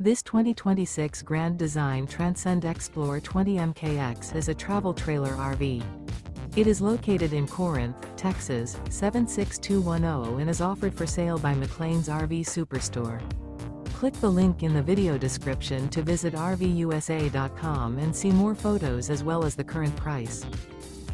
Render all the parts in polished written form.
This 2026 Grand Design Transcend Xplor 20 MKX is a travel trailer RV. It is located in Corinth, Texas, 76210 and is offered for sale by McClain's RV Superstore. Click the link in the video description to visit RVUSA.com and see more photos as well as the current price.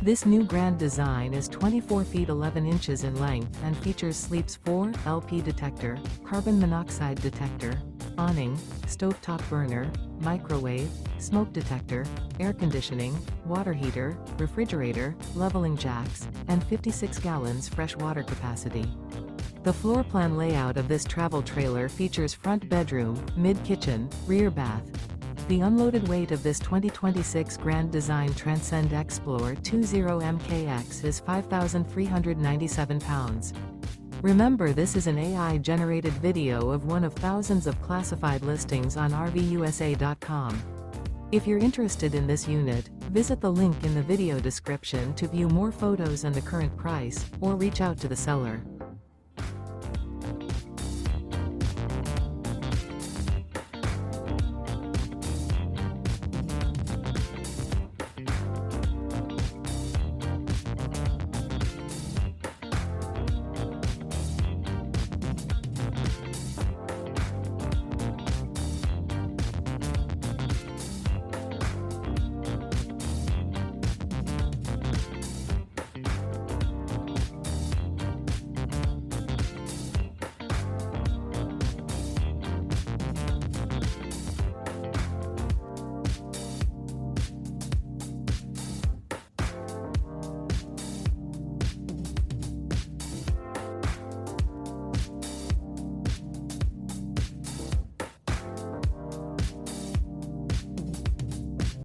This new Grand Design is 24 feet 11 inches in length and features Sleep's 4 LP detector, carbon monoxide detector, awning, stovetop burner, microwave, smoke detector, air conditioning, water heater, refrigerator, leveling jacks, and 56 gallons fresh water capacity. The floor plan layout of this travel trailer features front bedroom, mid-kitchen, rear bath. The unloaded weight of this 2026 Grand Design Transcend Xplor 20 MKX is 5,397 pounds. Remember, this is an AI-generated video of one of thousands of classified listings on RVUSA.com. If you're interested in this unit, visit the link in the video description to view more photos and the current price, or reach out to the seller.